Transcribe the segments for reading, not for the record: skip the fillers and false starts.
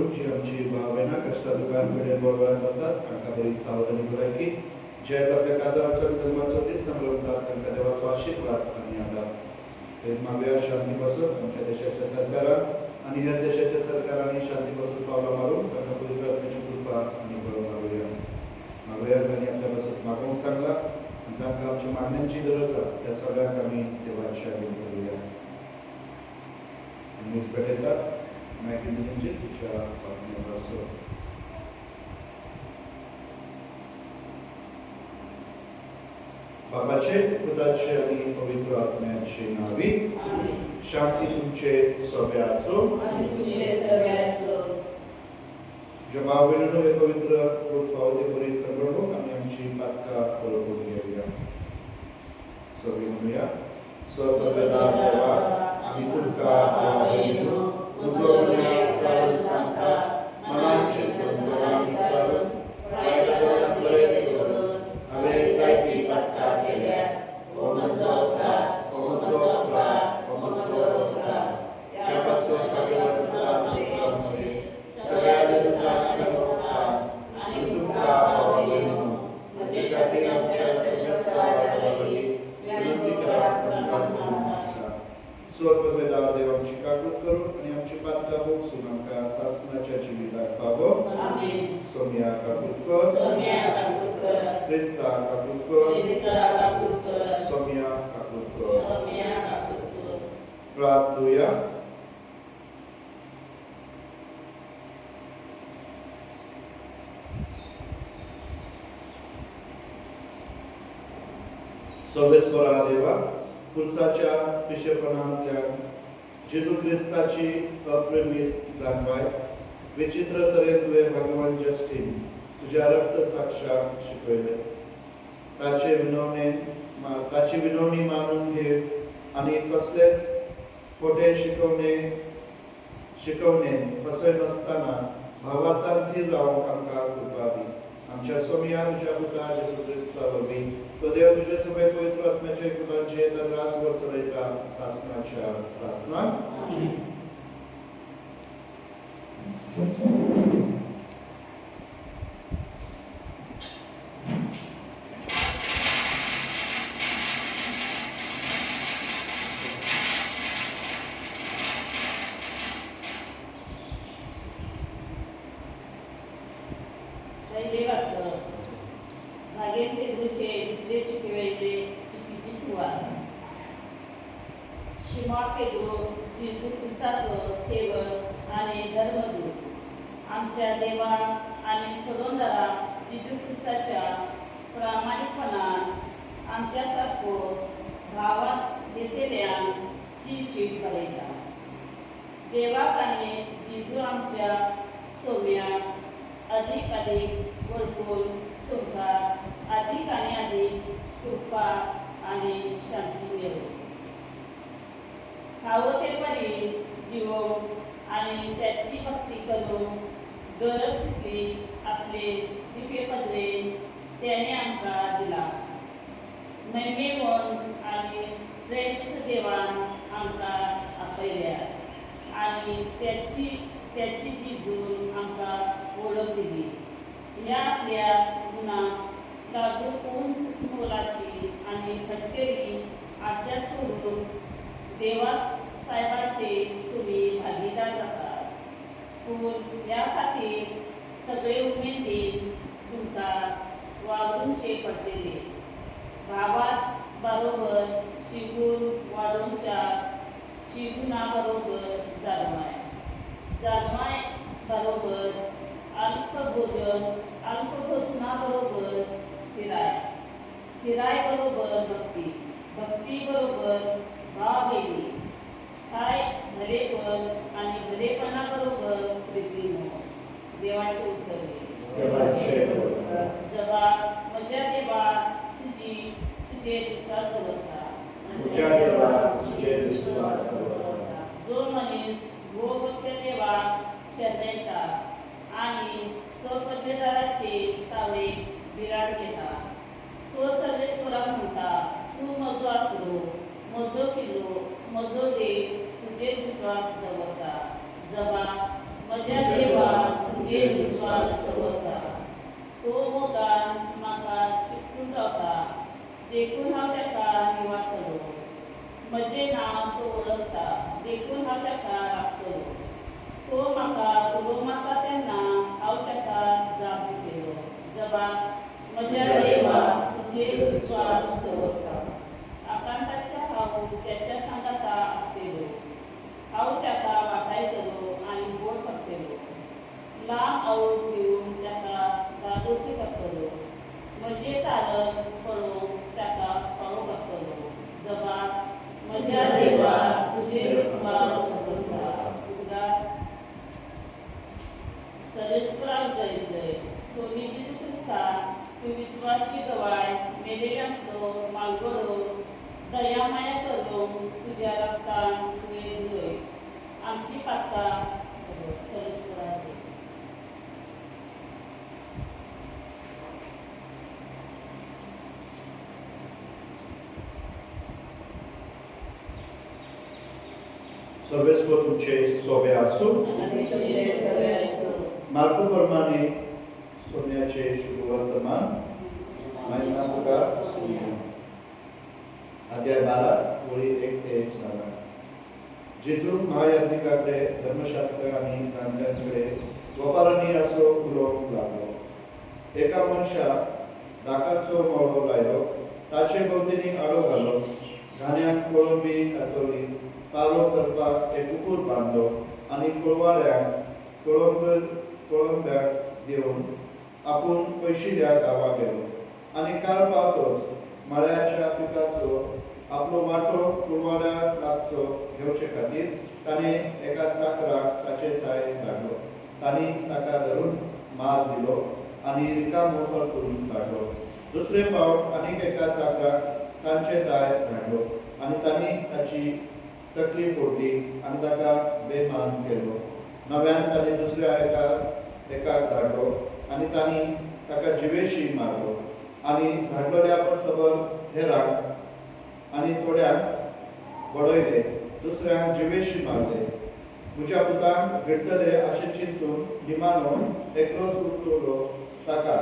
करून जी आमची भावना कष्टा दुकान कडेन गोवरांत आसात तांकां बरी सावधानी भलायकी जे आपल्या काजाराचो जल्माचो दीस संभ्रमतात तांकां देवाचो आशीर्वाद आनी आदार ते मागया शांती पासून आमच्या देशाच्या सरकारान आनी हेर देशाच्या सरकारांनी शांती पासून पावलां मारून तांकां पवित्र आत्म्याची कृपा आनी बळ मागुया मागया जाणी आपल्या पासून मागोवंक सांगला आनी जांकां आमची मागण्यांची गरज आसा त्या सगळ्यांक आमी देवाची आगोन करुया दीस पेटयतात मागीर जीसुच्या पावण्यार आसूं बापाचे पुताचे आनी पवित्र आत्म्याचे नावी शांती तुमचे सोबे आसूं जे भाव भयणींनो हे पवित्र रूप पावले बरी संभ्रमूक आनी आमची पातकां पळोवन घेवया सोबी म्हणुया स्वर्गदार देवा आमी तुमकां भाव भयणींनो तुजो गुन्यांव सारून सांगता मनान चिंतून मनान विचारून प्रायतनान बरें सोडून हांवें जायती पातकां केल्यात हो म्हजो अपराध हो म्हजो अपराध हो म्हजो अपराध ह्या पासून म्हाका वाचपाक मेळ्ळें सगळ्या दुकान करतात आनी तुमकां भाव भयणींनो म्हजे खातीर आमच्या सुस्वादावरी विनंती करात स्वर्गवेदार देव आमची काकूट करून आनी आमची पातकां भोगसून आमकां सासणाच्या जिविताक पावो सोम्या काकूट कर क्रिस्ता काकूट कर सोम्या काकूट कर प्रार्थुया सर्वेस्वरा देवा पुरसाच्या पिशेपणांतल्या जेजू क्रिस्ताची अप्रमित जाणवाय विचित्र तरेन तुवें भगवान जस्टीन तुज्या रक्त साक्षाक शिकयले ताची विनवणी मानून घेव आनी कसलेच खोटे शिकवणेन फसय नासतना भावार्थान थीर रावंक आमकां कृपा दी आमच्या सोम्या तुज्या पुता जेजू क्रिस्ता वरवीं तो देव तुजे सगळे पवित्र आत्म्याचे कुलांचे तर राजभर चलयता सासणाच्या सासणाक आमच्या देवा आणि सरोंदरा जेजू क्रिस्ताच्या प्रामाणिकपणान आमच्या सारको भावात घेतलेल्यान ही चीट बरयता देवाक आनी जेजू आमच्या सोम्याक अदीक वळखून तुमकां अदीक आनी अदीक कृपा आनी शांती मेळो खावो ते परी जिवोवंक आनी त्याची भक्ती करून गरज तितली आपले दिव्य पदरेन त्याने आमकां दिला मैमेवन आनी श्रेष्ठ देवान आमकां आपयल्या आनी त्याची जिजून आमकां वळख दिली ह्या आपल्या गुणांक लागून उंच मोलाची आनी खटकेरी आशा सोडून देवा साहेबाचे तुमी भागीदार जाता पूण ह्या खातीर सगळे उमेदीन तुमकां वागूंचे पडटले भावात बरोबर शिगून वाडोवच्या शिगुणा बरोबर जालमाय बरोबर अल्पभोजना बरोबर फिराय बरोबर भक्ती बरोबर भाव बेली काय भलेपण आनी भलेपणा बरोबर प्रितीमो देवाचे उत्तर जबा म्हज्या देवा तुजे विश्वास दवरता जो मनीस भोगत्य देवाक शरणयता आनी सपदवेदाराचे सावळे बिराड घेता तो सर्वेस्वराक म्हणटा तूं म्हजो आसरो म्हजो किल्लो म्हजो देव तुजेर विश्वास दवरता जबा म्हज्या देवा तुजेर विश्वास दवरता तो मोगान म्हाका चिकटून रावता देखून हांव ताका निवाडटलो म्हजें नांव तो वळखता देखून हांव ताका राखतलो तो म्हाका उलोवमाता तेन्ना हांव ताका जाप दितलो जबाब म्हज्या देवा तुजेर विश्वास दवरता आकांताच्या हांव त्याच्या सांगाता आसतलो हांव ताका वाटायतलो आनी गोड करतलो लांब आवड घेवन ताका दादोशी करतलो म्हजें तारण पळोवंक ताका फावो करतलो जबाब म्हज्या देवा तुजेर विश्वास दवरता उद्गार सर्वेस्पराक जय जय सोमी जेजू क्रिस्ता तूं विश्वासी गवाय मेलेल्यांतलो मालगडो दया माया करून तुज्या रक्तान तुवें धुलय आमची पातकां सर्वेस्पराची सर्वेस्व तुमचे सोबे आसूं मार्कू प्रमाणे सोन्याचे शुभवर्तमान महिमा तुका अध्याय 12 वळी 1 ते 12 जेजू महायाजकाकडे धर्मशास्त्र आणि जाणत्यांकडे वपारांनी असो उलोवंक लागलो एका मनशाक दाकाचो मळो लायलो ताचे भोंवतणी आडो घालो घाण्याक कोळंबी घातली पारो करपाक एक उकूर बांदलो आनी कुळवाऱ्यांक कोळंब्याक दिवन आपूण पयशिल्या गांवां गेलो आनी काल पावतोच मळ्याच्या पिकाचो आपलो वांटो कुळवाऱ्याक लागचो घेवचे खातीर ताणें एका चाकराक ताचे थाय धाडलो तांणी ताका धरून मार दिलो आनी रिकामो परतून धाडलो दुसरे फावट आनीक एका चाकराक तांचे थाय धाडलो आनी तांणी ताची तकली फोडली आनी ताका बेमान केलो नव्यान ताणें दुसऱ्या एकाक धाडलो आनी तांणी ताका जिवेशी मारलो आनी धाडलेल्या परसबर हेरांक आनी थोड्यांक बडयले दुसऱ्यांक जिवेशी मारले म्हज्या पुतांक भिडटले अशें चिंतून निमानो एकलोच उरलो ताका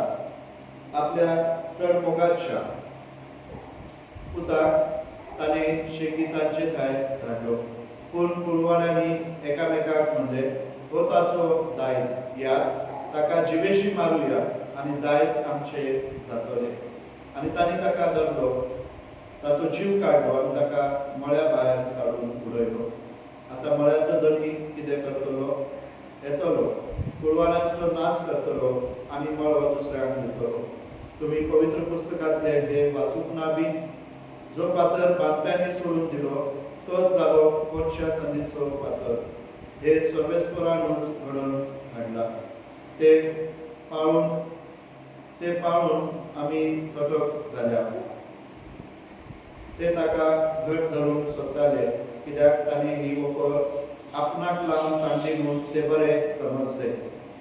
आपल्या चड मोगाच्या पुताक ताणें शेकी तांचे थाय धाडलो पूण कुळवाऱ्यांनी एकामेकाक म्हणले हो ताचो दायज या ताका जिवेशी मारुया आनी दायज आमचे जातले आनी तांणी ताका धरलो ताचो जीव काडलो आनी ताका मळ्या भायर काडून उडयलो आतां मळ्याचो धनी कितें करतलो येतलो कुळवाऱ्यांचो नाच करतलो आनी मळो दुसऱ्यांक दितलो तुमी पवित्र पुस्तकांतले हे वाचूंक ना बी जो फातर बांदप्यांनी सोडून दिलो तोच जालो कोणशा संदीचो फातर हे सर्वेस्परानूच घडोवन हाडला ते पाळून आमी तटक जाल्या ते ताका घट धरून सोदताले कित्याक तांणी ही वखर आपणाक लावन सांडली म्हूण ते बरें समजले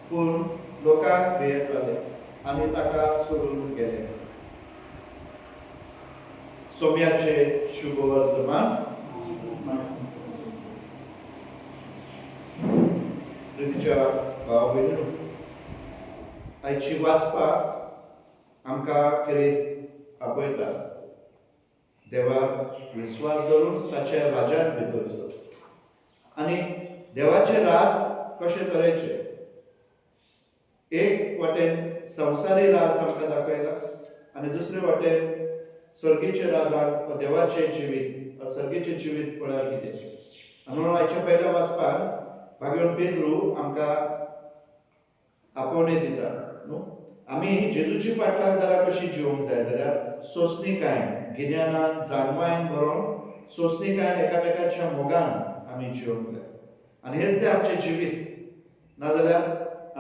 पूण लोकांक भियेताले आनी ताका सोडून गेले सोम्याचे शुभवर्तमान प्रितीच्या भाव भयणीनो आयची वाचपाक आमकां कितें आपयता देवाक विश्वास दवरून ताच्या राजांत भितर सर आनी देवाचे राज कशे तरेचे एक वाटेन संवसारी राज आमकां दाखयला आनी दुसरे वाटेन सर्गीचे राजाक देवाचे जिवीत सर्गीचे जिवीत पळयार कितें आनी म्हणून आयच्या पयल्या वाचपाक भाग्यवन पेद्रू आमकां आपोवणे दिता न्हू आमी जेजूची पाटलागदारां कशी जिवंक जाय जाल्यार सोंसणीकायेन गिन्यानान जाणवायेन बरोवन सोंसणीकायेन एकामेकाच्या मोगान आमी जिवंक जाय आनी हेच तें आमचें जिवीत नाजाल्यार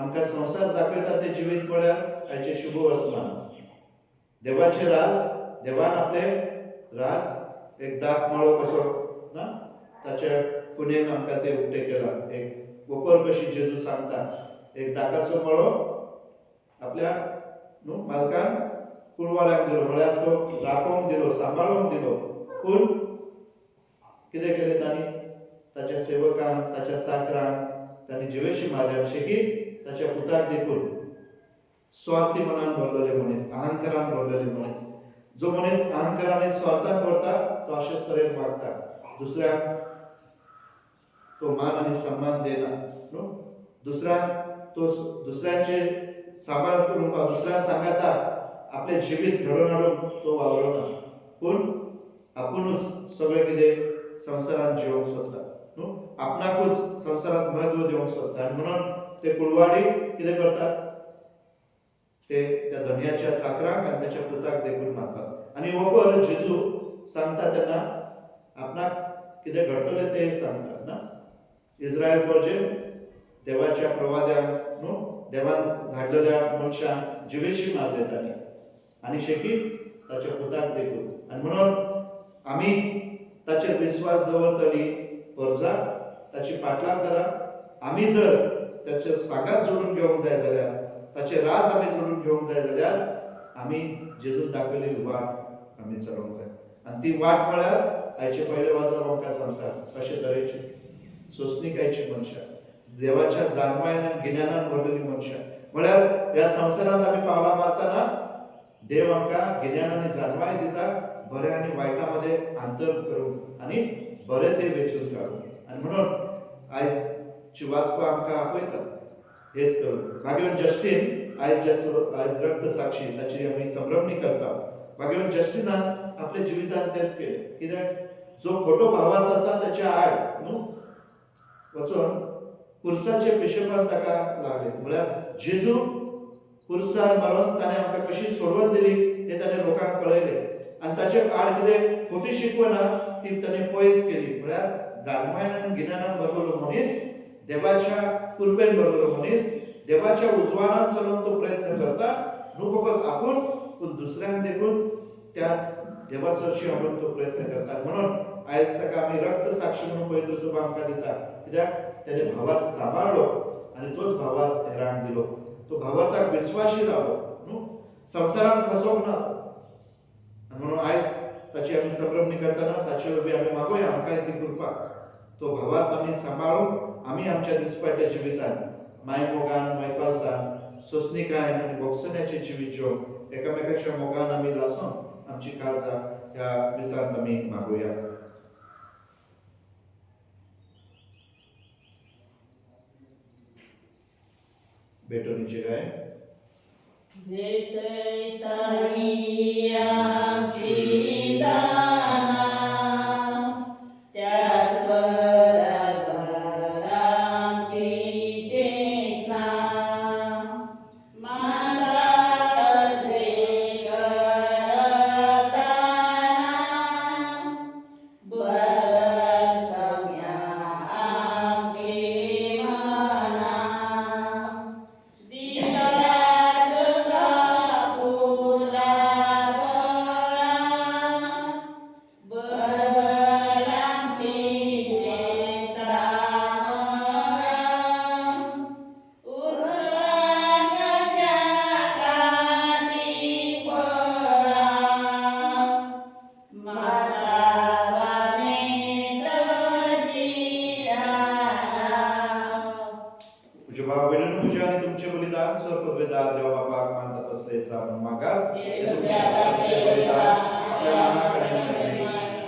आमकां संवसार दाखयता तें जिवीत म्हळ्यार आयचें शुभ वर्तमान देवाचें राज देवान आपले राज एक दाख मळो कसो ना ताच्या कुणेन आमकां तें उक्तें केलां एक वपर कशी जेजू सांगता एक दाकाचो मळो आपल्या न्हू मालकान कुळवाऱ्यांक दिलो म्हळ्यार तो राखोवंक दिलो सांबाळूंक दिलो पूण कितें केलें तांणी ताच्या सेवकांक ताच्या चाकरांक तांणी जिवेशी मारले अशें की ताच्या पुताक देखून स्वार्थी मनान भरलेले मनीस, अहंकारान भरलेले मनीस, जो मनीस अहंकारान आनी स्वार्थान भरता तो अशेच तरेन वागता, दुसऱ्याक तो मान आनी सन्मान देना न्हू, दुसऱ्याक तो दुसऱ्यांचे सांबाळ करून दुसऱ्यांक सांगाता आपले जिवीत घडोवन हाडून तो वावरना, पूण आपुणूच सगळें कितें संवसारांत जिवंक सोदता न्हू, आपणाकूच संवसारांत म्हत्व दिवंक सोदता आनी म्हणून ते कुळवाडी कितें करतात, ते त्या धन्याच्या चाकराक आनी त्याच्या पुताक देखून मारतात. आनी वपर जेजू सांगता तेन्ना आपणाक कितें घडतलें तें सांगतात ना. इस्रायल पर्जेन देवाच्या प्रवाद्यांक न्हू, देवान धाडलेल्या मनशांक जिवेशी मारले तांणी आनी शेकी ताच्या पुताक देखून. आनी म्हणून आमी ताचेर विस्वास दवरतली परजा ताची पाटलाव करा. आमी जर त्याचे सांगात जोडून घेवंक जाय जाल्यार, ताचे राज आमी जोडून घेवंक जाय जाल्यार आमी जेजून दाखयलेली वाट आमी चलोवंक जाय. आनी ती वाट म्हळ्यार आयचे पयले वाचप आमकां सांगता अशे तरेची सोंसणीकायची मनशां, देवाच्या जाणवायेन आनी गिन्यानान भरलेली मनशां. म्हळ्यार ह्या संवसारांत आमी पावलां मारतना देव आमकां गिन्यान आनी जाणवाय दिता, बऱ्या आनी वायटा मदें अंतर करूंक आनी बरें तें वेचून काडूंक. आनी म्हणून आयजची वाचपां आमकां आपयतात हेच करून. भाग्यवान जस्टीन आयज रक्त साक्षी ताची आमी संभ्रमणी करता. भाग्यवान जस्टीनान आपल्या जिवितांत तेच केलें. कित्याक जो खोटो भावार्थ आसा ताच्या आड न्हू वचून पुरसाचे पिशेपण ताका लागले. म्हळ्यार जेजू पुरसार मारून ताणें आमकां कशी सोडवण दिली हें ताणें लोकांक कळयलें. आनी ताचे आड कितें खोटी शिकवण ती ताणें पयस केली. म्हळ्यार जाणवायेन आनी गिन्यानान भरलेलो मनीस, देवाच्या कृपेन भरलेलो मनीस, देवाच्या उजवाडान चलोवन तो प्रयत्न करता, न्हू फकत आपूण पूण दुसऱ्यांक देखून त्याच देवा चडशी हाडून तो प्रयत्न करता. म्हणून आयज ताका आमी रक्त साक्षी म्हणून पवित्र सभा आमकां दिता. कित्याक तेणें भावार्थ सांबाळलो आनी तोच भावार्थ हेरांक दिलो. तो भावार्थाक विस्वाशी रावलो न्हू, संवसारान फसोंक ना. म्हणून आयज ताची आमी संभ्रमणी करतना ताचे वरवीं आमी मागोया आमकां ती कृपा. तो भावार्थ आमी सांबाळून आमी आमच्या दिसपाट्या जिवितांत मायमोगान, मैपासान, सोंसणीकायेन आनी भोगसण्याचें जिवीत जिवंक एकामेकाच्या मोगान आमी लासून आमची काळजां ह्या दिसांत आमी मागोया. भेटोनीचे गाय भेटयताई आमची दाना, त्याच बरोबर आमची चेतना. माताचे करताना बरं सम्या आमची मना. दिलात कापुला गळा, बरोबर आमची शेता मळा. उरवांगाच्या काती फळा, मातावाने तजी दाना. पूज्य भाव बहिणींनो, पूजा आणि तुमचे बलिदान सर्वपदवेदार देवा बापाक मानतात असलेचा मागा. हे तुमच्या हातातले बलिदान आपल्या मनाक आणि मनाने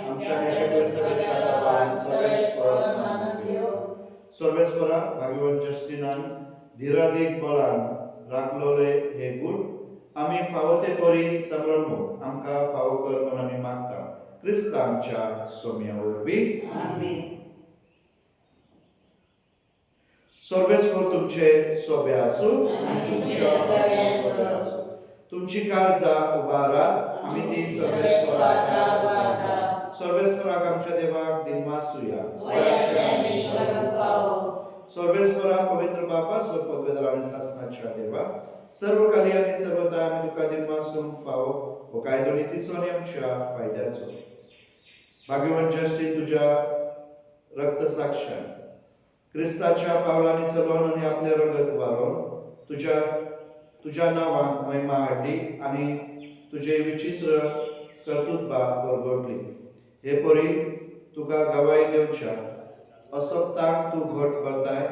आमच्या न्यायाकडे सगळ्याच्या दाबान सर्वेश्वर मानून घेऊ. सर्वेश्वरा, भाग्यवान जस्टिनान धीरादीक बळान राखलोले हे गूण आमी फावो ते परी संभ्रमू आमकां फावो कर म्हणून आमी मागता. क्रिस्त आमच्या सोम्या वरवीं. आमेन. सर्वेश्वर तुमचे सोबे आसूं आनी तुमचे सर्वेश्वर आसूं. तुमची काळजां उबारात आमी ती सर्वेश्वराक वार्ता. सर्वेश्वराक आमच्या देवाक दिनवासूया. वयाशेमी करूंक फावो. सर्वेश्वरा, पवित्र बापा, सर्वपदवेदार आनी सासणाच्या देवा, सर्वकाली आनी सर्वदा आमी तुका दिनवासूंक फावो हो कायदो नितीचो आनी आमच्या फायद्याचो. भाग्यवान जस्टीन तुज्या रक्त साक्षान क्रिस्ताच्या पावलांनी चलोवन आनी आपले रगत वारोवन तुज्या नांवाक महिमा हाडली आनी तुजे विचित्र कर्तुत्वा परगटली. हे परी तुका गवाई दिवच्या असोक्तांक तूं घट करताय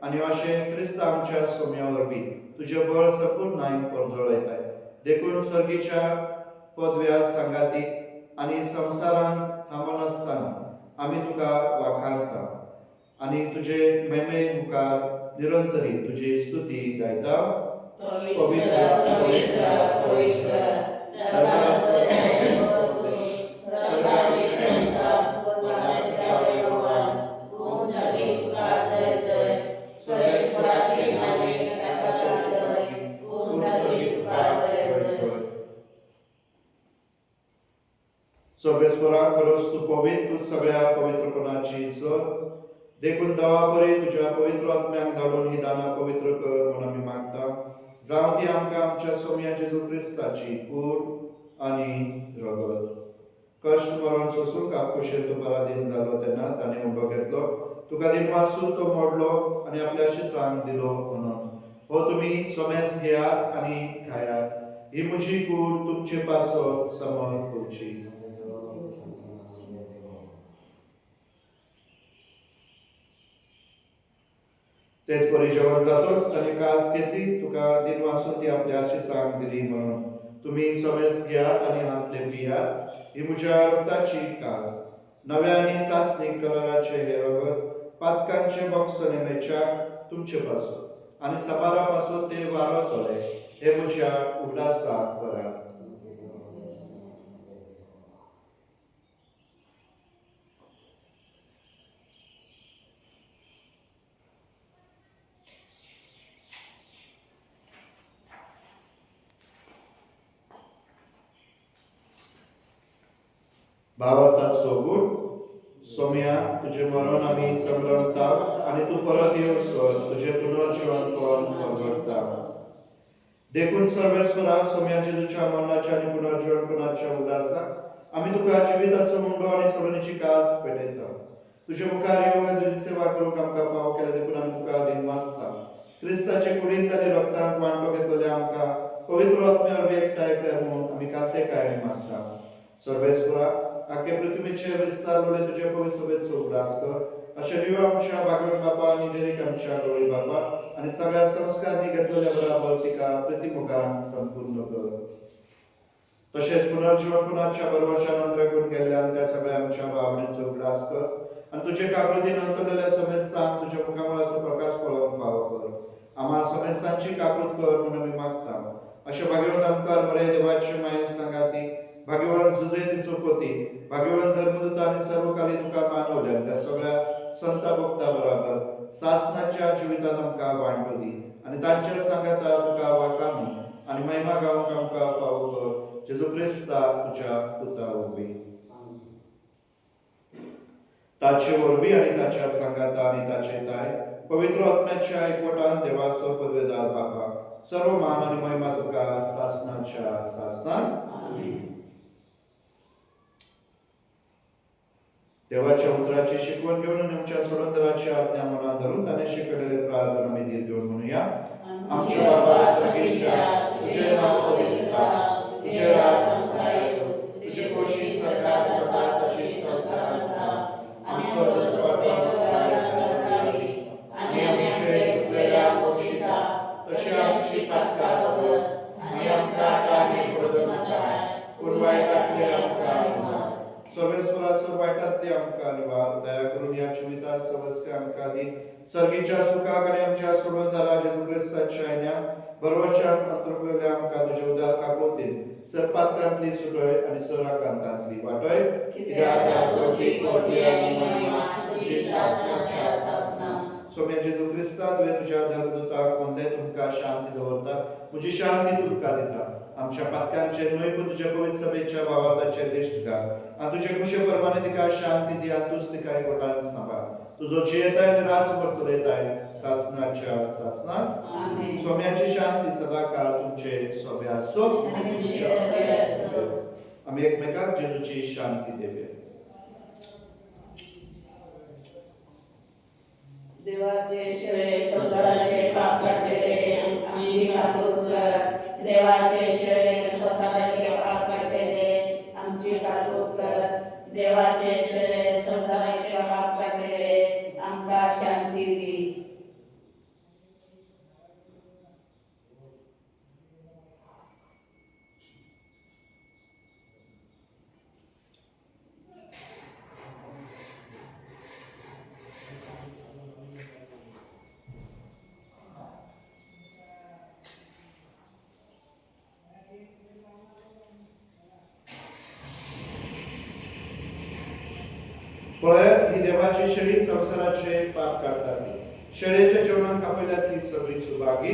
आनी अशें क्रिस्त आमच्या सोम्या वरवीं तुजें बळ संपूर्ण परजळयताय देखून सर्गीच्या पदव्या सांगातीक आनी संवसारांत थांबनासतना आमी तुका वाखाणटा आनी तुजे मेमे मुखार निरंतरी तुजी स्तुती गायता. पवित्र पवित्र पवित्र दरबाराचो सर्वोच्च सर्वांनी संसार वदनाच्या वैभवान गुण सगळे तुका जय जय सर्वेश्वराचे नामे ताका जय गुण सगळे तुका जय जय. सर्वेश्वरा खरोच तूं पवित्र, तूं सगळ्या पवित्रपणाची जर देखून दवा बरे तुज्या पवित्र आत्म्याक धाडून ही दानां पवित्र कर म्हूण आमी मागता. जावं ती आमकां आमच्या सोम्या जेजू क्रिस्ताची कूड आनी रगत. कश्ट मरण सोसून काकुशेर तो पराधीन जालो तेन्ना ताणें उबो घेतलो, तुका दिनवासून तो मोडलो आनी आपल्या शिसांक दिलो म्हणून. हो तुमी सोमेस घेयात आनी खायात, ही म्हजी कूड तुमचे पासो समोर उरची. तेच परी जेवण जातोच ताणें कास घेतली, तुका दिनवासून ती आपल्या शिसांक दिली म्हणून. तुमी सोमेस घेयात आनी हांतले पियात, ही म्हज्या रक्ताची कास. नव्या आनी सासणीक कलराचे हे रगत पातकांचे बॉक्स नेमेच्याक तुमचे पासो आनी साबारा पासो ते वारो तळे, हे म्हज्या उगडासाक करात. भावार्थाचो गूढ. सोम्या, तुझे मरण आमी संभ्रमता आनी तूं परत येवसर तुझे पुनर्जीवन कोण परगटता. देखून सर्वेश्वरा, सोम्या जेजूच्या मरणाच्या आनी पुनर्जीवनपणाच्या उल्हासाक आमी तुका जिविताचो मुंडो आनी सोडणीची कास पेटयता. तुजे मुखार येवंक आनी तुजी सेवा करूंक आमकां फाव केल्या देखून आमी तुका दिनवासता. क्रिस्ताचे कुडींत आनी रक्तांत वांटो घेतलेल्या आमकां पवित्र आत्म्या वरवीं एकठांय कर म्हूण आमी कांतेकाय मागता. सर्वेश्वरा, आखे पृथ्वीचे विस्तारले तुझे पवित्र सभेचो उगडास कर. अशें दिव आमच्या भागवत बापा आनी देरीक आमच्या गवळी बापा आनी सगळ्या संस्कारांनी घेतलेल्या बराबर तिका प्रतिमुखान संपूर्ण कर. तशेंच पुनर्जीवनपणाच्या बरोबरच्या नंतर गेल्ल्यान त्या सगळ्या आमच्या भावनेचो उगडास कर आनी तुजे काकुळीन अंतरलेल्या समेस्तांक तुज्या मुखामळाचो प्रकाश पळोवंक फावो कर. आम्हा समेस्तांची काकूत कर म्हणून आमी मागता. अशें भागवत आमकां बरे देवाचे माये सांगाती, भाग्यवान सुजयतीचो पती, भाग्यवान धर्मदूत आनी सर्वकाली तुका मानवल्या त्या सगळ्या संत भक्ता बरोबर सासणाच्या जिवितांत आमकां वांटो दी आनी तांच्या सांगाता तुका वाखाणी आनी महिमा गावंक आमकां फावो कर. जेजू क्रिस्ता तुज्या पुता वरवीं. ताचे वरवीं आनी ताच्या सांगाता आनी ताचे ताय पवित्र आत्म्याच्या एकवटान देवाचो पदवेदार बापा सर्व मान आनी महिमा तुका सासणाच्या सासणाक. देवाच्या उतराची शिकवण घेऊन आमच्या स्वतंत्राची आज्ञा मनात धरून ताने शिकवलेले प्रार्थना आम्ही धीर घेऊन म्हणूया. आमच्या बाबा सगळीच्या तुझे नाव पवित्र, तुझे राज येवो, तुझे कोशी सरकार जाता तशी संसारांत जा. आमचो आनी आमचे चुकलेल्या कोशिता तशी आमची पातकां बस आनी आमकां टाळणे पडूं नाका, पूण वायटांतले आमकां निवार. सर्वेश्वराचो वायटांतली आमकां निवार. दया करून या जिवितात सवस्ते आमकां दी. सर्गीच्या सुखाक आनी आमच्या सोडवणदारा जेजू क्रिस्ताच्या येण्याक बरोवरच्या अंतरलेल्या आमकां तुजे उदार काकोतीन सरपातकांतली सुटय आनी सराकांतांतली वाटय. कित्याक सोम्या जेजू क्रिस्ता तुवें तुज्या धर्मदूताक वंदय तुमकां शांती दवरता. म्हजी शांती तुमकां दिता. आमच्या पातकांचेर न्हय पूण तुज्या पवित्र सभेच्या भावार्थाचेर दिश्ट घाल आनी तुजे खुशे परमाने तिका शांती दी आनी तूंच तिका एकवटान सांबाळ. तुजो जियेताय आनी रासभर चलयताय सासणाच्या सासणाक. सोम्याची शांती सदा काळ तुमचे सोबे आसो. आमी एकमेकाक जेजूची शांती देवया. देवाचे शरे संसाराचे पाप काढलेले आमची काकूत कर. देवाचे शरे संसाराचे पाप काढलेले आमची काकूत कर. देवाचे शरे संसाराचे पाप काढलेले आमकां शांती दी. फळे ही देवाची शेळी संसाराचे पाप काढतात. शेळीच्या जेवणात कापल्या ती सगळी सुभागी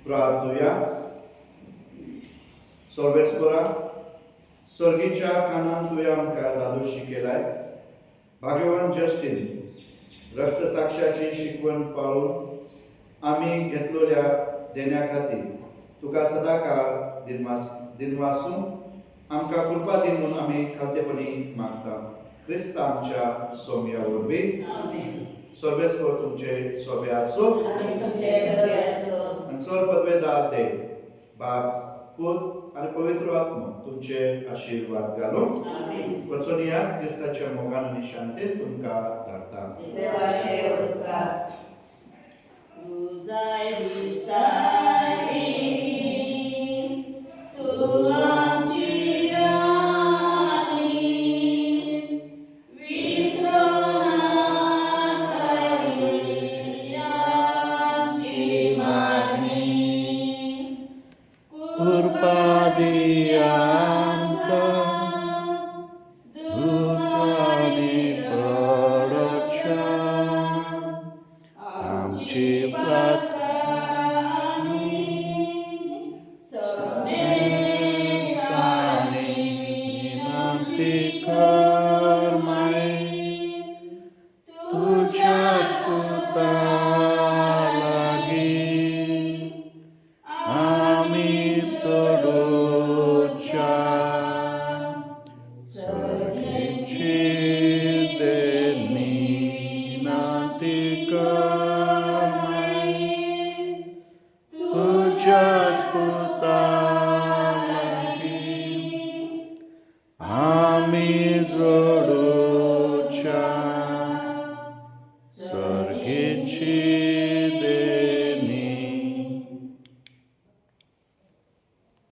प्रार्थूया. सर्वेस्परा, सर्गीच्या कानान तुया आमकां दादोशी केलाय. भाग्यवान जस्टीन रक्तसाक्ष्याची शिकवण पाळून आम्ही घेतलेल्या देण्या खातीर तुका सदाकाळ दिनवासून आमकां कृपा दी म्हणून आमी खालतेपणी मागता. क्रिस्त आमच्या सोम्या वरवीं सर्वेस्पर तुमचे सोबे आसो आणि सर पदवेदार देव बाप पूत आणि पवित्र आत्मा तुमचे आशीर्वाद घालून वचनियात क्रिस्ताच्या मोगान आणि शांतीत तुमका धाडटा. Amen.